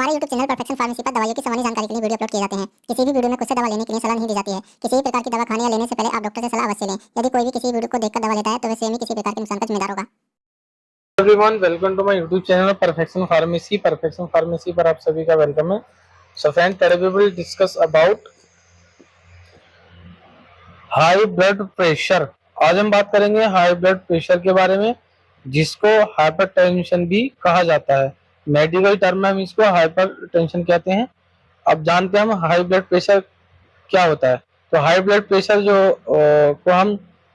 हमारे YouTube channel perfection pharmacy पर दवाइयों की सामान्य जानकारी के लिए वीडियो अपलोड किए जाते हैं। किसी भी वीडियो में खुद से दवा लेने के लिए सलाह नहीं दी जाती है। किसी भी प्रकार की दवा खाने या लेने से पहले आप डॉक्टर से सलाह अवश्य लें। यदि कोई भी किसी वीडियो को देखकर दवा लेता है तो वह स्वयं ही किसी प्रकार के नुकसान का जिम्मेदार होगा। Everyone, welcome to my YouTube channel perfection pharmacy. Perfection pharmacy पर आप सभी का वेलकम है। So friend, today we will discuss about high blood pressure. आज हम बात करेंगे हाई ब्लड प्रेशर के बारे में, जिसको हाइपरटेंशन भी कहा जाता है। मेडिकल टर्म में हम इसको हाइपरटेंशन कहते हैं। अब जानते हैं हम हाई ब्लड प्रेशर क्या होता है। तो हाई ब्लड प्रेशर को हम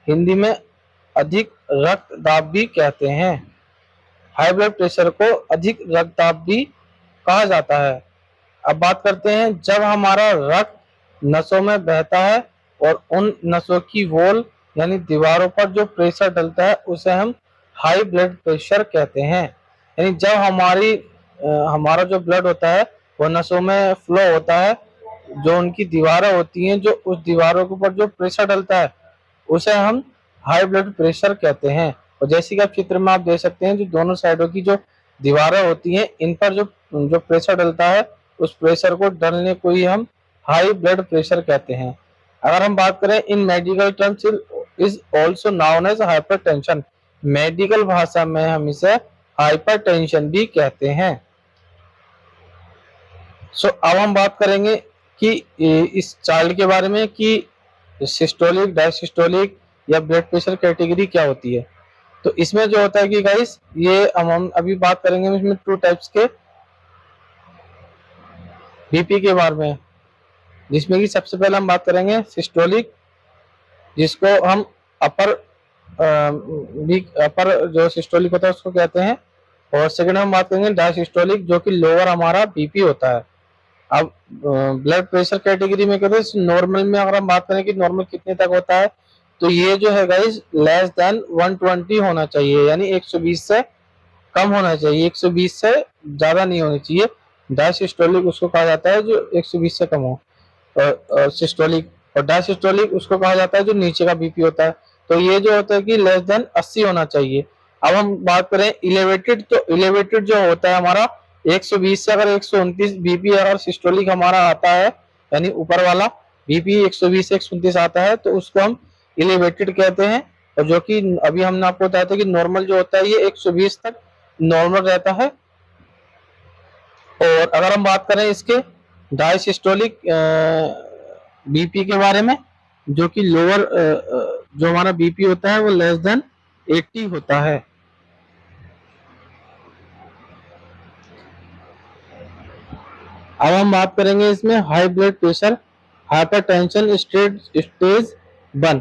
हिंदी में अधिक रक्तदाब भी कहते हैं। हाई ब्लड प्रेशर को अधिक रक्तदाब भी कहा जाता है। अब बात करते हैं, जब हमारा रक्त नसों में बहता है और उन नसों की वॉल यानी दीवारों पर जो प्रेशर डलता है उसे हम हाई ब्लड प्रेशर कहते हैं। यानी जब हमारा जो ब्लड होता है वो नसों में फ्लो होता है, जो उनकी दीवारें होती हैं, जो उस दीवारों के ऊपर जो प्रेशर डलता है उसे हम हाई ब्लड प्रेशर कहते हैं। और जैसे कि आप चित्र में आप देख सकते हैं, जो दोनों साइडों की जो दीवारें होती हैं इन पर जो प्रेशर डलता है उस प्रेशर को डलने को ही हम हाई ब्लड प्रेशर कहते हैं। अगर हम बात करें in medical terms is also known as hypertension. Medical भाषा में हम इसे हाइपरटेंशन भी कहते हैं। सो अब हम बात करेंगे कि इस चार्ट के बारे में कि सिस्टोलिक, डायसिस्टोलिक या ब्लड प्रेशर कैटेगरी क्या होती है। तो इसमें जो होता है कि गाइस, ये हम अभी बात करेंगे इसमें 2 टाइप्स के बीपी के बारे में, जिसमें कि सबसे पहले हम बात करेंगे सिस्टोलिक, जिसको हम अपर जो सिस्टोलिक होता है उसको कहते हैं। और सेकंड हम बात करेंगे डायसिस्टोलिक, जो कि लोअर हमारा बीपी होता है। अब ब्लड प्रेशर कैटेगरी में कहते हैं नॉर्मल में, अगर हम बात करें कि नॉर्मल कितने तक होता है, तो ये जो है गाइस लेस देन 120 होना चाहिए, यानी 120 से कम होना चाहिए, 120 से ज्यादा नहीं होनी चाहिए। डायसिस्टोलिक उसको कहा जाता है जो 120 से कम हो, और सिस्टोलिक और डायसिस्टोलिक उसको कहा जाता है जो नीचे का बीपी होता है। तो ये जो होता है कि लेस देन 80 होना चाहिए। अब हम बात करें इलेवेटेड, तो इलेवेटेड जो होता है हमारा 120 से अगर 129 बीपी अगर सिस्टोलिक हमारा आता है, यानी ऊपर वाला बीपी 120 से 129 आता है, तो उसको हम इलेवेटेड कहते हैं। और जो कि अभी हमने आपको बताया था कि नॉर्मल जो होता है ये 120 तक नॉर्मल रहता है। और अगर हम बात करें इसके डायसिस्टोलिक बीपी के बारे में, जो कि लोअर जो हमारा बीपी होता है वो लेस देन 80 होता है। अब हम बात करेंगे इसमें high blood pressure hypertension stage 1।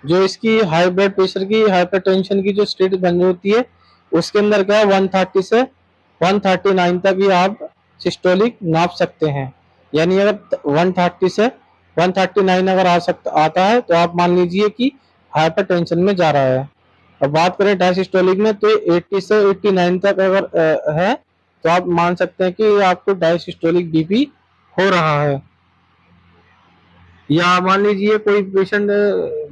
जो इसकी हाई ब्लड प्रेशर की हाइपरटेंशन की जो स्टेज बन होती है उसके अंदर क्या है 130 से 139 तक ही आप सिस्टोलिक नाप सकते हैं। यानी अगर 130 से 139 अगर आता है तो आप मान लीजिए कि हाइपरटेंशन में जा रहा है। अब बात करें डायसिस्टोलिक में, तो 80 से 89 तक अगर है तो आप मान सकते हैं कि आपको डायसिस्टोलिक बीपी हो रहा है। या मान लीजिए कोई पेशेंट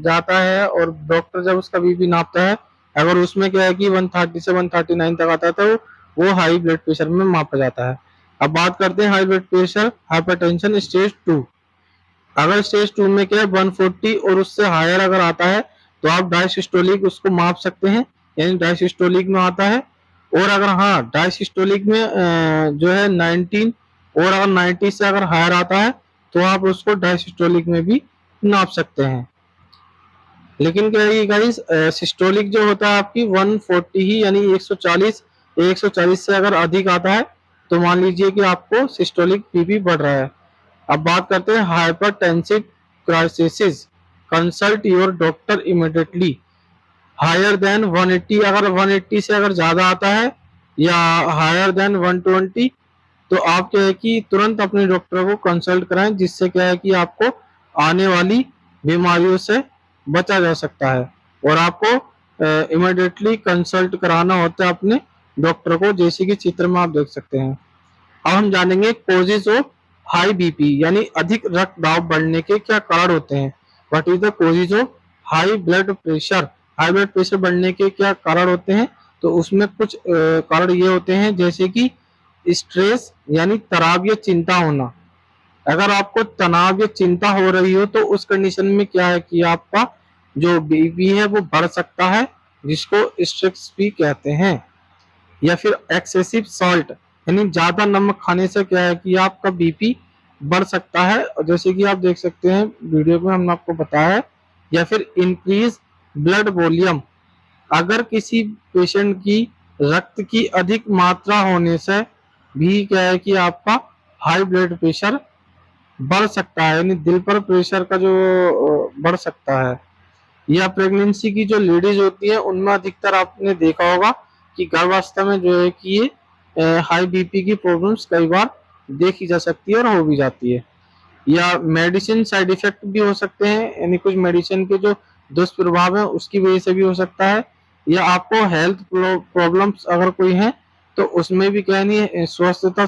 जाता है और डॉक्टर जब उसका बीपी नापता है, अगर उसमें क्या है कि 130 से 139 तक आता है तो वो हाई ब्लड प्रेशर में मापा जाता है। अब बात करते हैं high blood pressure hypertension stage 2। अगर स्टेज 2 में क्या है 140 और उससे हायर अगर आता है तो आप डायसिस्टोलिक उसको माप सकते हैं, यानी डायसिस्टोलिक में आता है। और अगर हाँ डायसिस्टोलिक में जो है 19 और अगर 90 से अगर हायर आता है तो आप उसको डायसिस्टोलिक में भी नाप सकते हैं। लेकिन क्या है गाइस, सिस्टोलिक जो होता है आपकी 140 ही, यानी 140 से अगर अधिक आता है तो मान लीजिए कि आपको सिस्टोलिक बीपी बढ़ रहा है। अब बात करते हैं hypertensive crisis, consult your doctor immediately. Higher than 180, अगर 180 से अगर ज्यादा आता है या हायर देन 120, तो आप क्या है कि तुरंत अपने डॉक्टर को कंसल्ट कराएं, जिससे क्या है कि आपको आने वाली बीमारियों से बचा जा सकता है। और आपको इमीडिएटली कंसल्ट कराना होता है अपने डॉक्टर को, जैसे कि चित्र में आप देख सकते हैं। अब हम जानेंगे कोजेज ऑफ हाई बीपी, यानी अधिक रक्तदाब बढ़ने के क्या कारण होते हैं। What is the causes of high blood pressure. High blood pressure बढ़ने के क्या कारण होते हैं, तो उसमें कुछ कारण ये होते हैं, जैसे कि स्ट्रेस यानी तनाव या चिंता होना। अगर आपको तनाव या चिंता हो रही हो तो उस कंडीशन में क्या है कि आपका जो बीपी है वो बढ़ सकता है, जिसको स्ट्रेस भी कहते हैं। या फिर एक्सेसिव सॉल्ट यानी ज्यादा नमक खाने से क्या है कि आपका बीपी बढ़ सकता है, और जैसे कि आप देख सकते हैं वीडियो में हमने आपको बताया है। या फिर इंक्रीज ब्लड वॉल्यूम, अगर किसी पेशेंट की रक्त की अधिक मात्रा होने से भी क्या है कि आपका हाई ब्लड प्रेशर बढ़ सकता है, यानी दिल पर प्रेशर का जो बढ़ सकता है। या प्रेगनेंसी की जो लेडीज होती है उनमें अधिकतर आपने देखा होगा कि गर्भावस्था में जो है कि ये हाई बीपी की प्रॉब्लम्स कई बार देखी जा सकती है और हो भी जाती है। या मेडिसिन साइड इफेक्ट भी हो सकते हैं, यानी कुछ मेडिसिन के जो दुष्प्रभाव है उसकी वजह से भी हो सकता है। या आपको हेल्थ प्रॉब्लम्स अगर कोई है तो उसमें भी क्या नहीं स्वास्थ्यता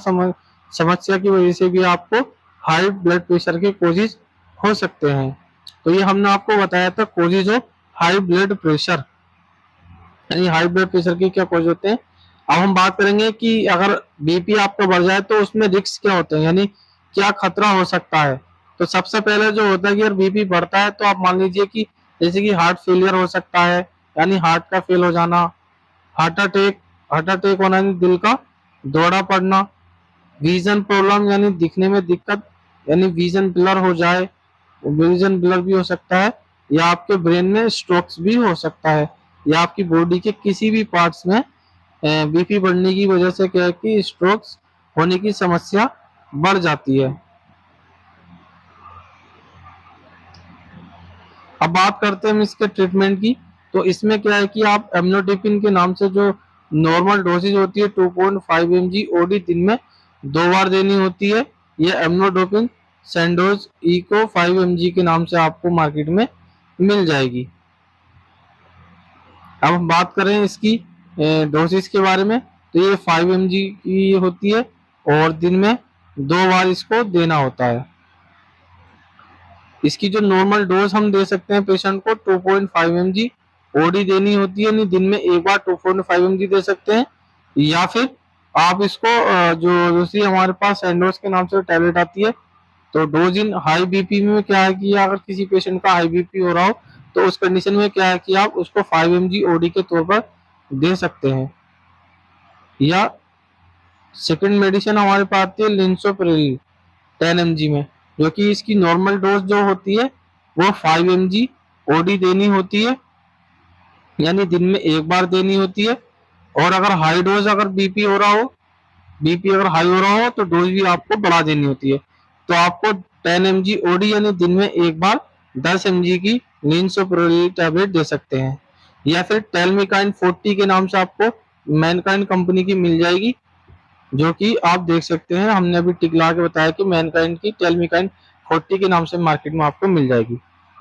समस्या की वजह से भी आपको हाई ब्लड प्रेशर के कोजिज हो सकते हैं। तो ये हमने आपको बताया था causes of high blood pressure, यानी हाई ब्लड प्रेशर के क्या कोज होते हैं। अब हम बात करेंगे कि अगर बीपी आपका बढ़ जाए तो उसमें रिस्क क्या होते हैं, यानी क्या खतरा हो सकता है। तो सबसे पहले जो होता है कि अगर बीपी बढ़ता है तो आप मान लीजिए कि जैसे कि हार्ट फेलियर हो सकता है, यानी हार्ट का फेल हो जाना, हार्ट अटैक होना यानी दिल का दौरा पड़ना, विजन प्रॉब्लम यानी दिखने में दिक्कत, यानी विजन ब्लर हो जाए, विजन ब्लर भी हो सकता है। या आपके ब्रेन में स्ट्रोक्स भी हो सकता है, या आपकी बॉडी के किसी भी पार्ट्स में बीपी बढ़ने की वजह से क्या है कि स्ट्रोक्स होने की समस्या बढ़ जाती है। अब बात करते हैं हम इसके ट्रीटमेंट की। तो इसमें क्या है कि आप एमलोडिपिन के नाम से जो नॉर्मल डोसेज होती है 2.5 mg ओडी दिन में 2 बार देनी होती है। यह एमलोडोपिन सैंडोज इको 5 mg के नाम से आपको मार्केट में मिल जाएगी। अब हम बात करें इसकी डोसेज के बारे में, तो ये 5 mg की होती है और दिन में 2 बार इसको देना होता है। इसकी जो नॉर्मल डोज हम दे सकते हैं पेशेंट को 2.5 mg ओडी देनी होती है, यानी दिन में 1 बार 2.5 mg दे सकते हैं। या फिर आप इसको जो दूसरी हमारे पास सैंडोज के नाम से टैबलेट आती है, तो डोज इन हाई बीपी में क्या है कि अगर किसी पेशेंट का हाई बीपी हो रहा हो तो उस कंडीशन में क्या है कि आप उसको 5 mg ओडी के तौर पर दे सकते हैं। या सेकंड मेडिसिन हमारे पास आती है लिंसोप्रिल 10 mg में, जो कि इसकी नॉर्मल डोज जो होती है वो 5 mg ओडी देनी होती है, यानी दिन में 1 बार देनी होती है। और अगर हाई डोज अगर बीपी हो रहा हो, बीपी अगर हाई हो रहा हो तो डोज भी आपको बढ़ा देनी होती है। तो आपको 10 mg ओडी यानी दिन में 1 बार 10 mg की लिंसोप्रिल टैबलेट दे सकते हैं। या फिर टेलमिकाइन 40 के नाम से आपको मैनकाइंड कंपनी की मिल जाएगी, जो कि आप देख सकते हैं, हमने अभी टिक ला के बताया कि मैनकाइंड की टेलमिकाइन 40 के नाम से मार्केट में आपको मिल जाएगी।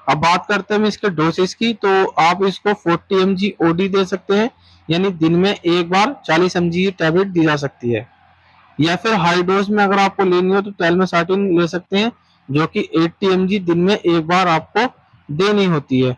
अब बात करते हैं इसके डोसेस की, तो आप इसको 40 mg ओडी दे सकते हैं, यानी दिन में 1 बार 40 mg टैबलेट दी जा सकती है। या फिर हाई डोज में अगर आपको लेनी हो तो टेलमेसार्टिन ले सकते हैं, जो कि 80 mg दिन में 1 बार आपको देनी होती है।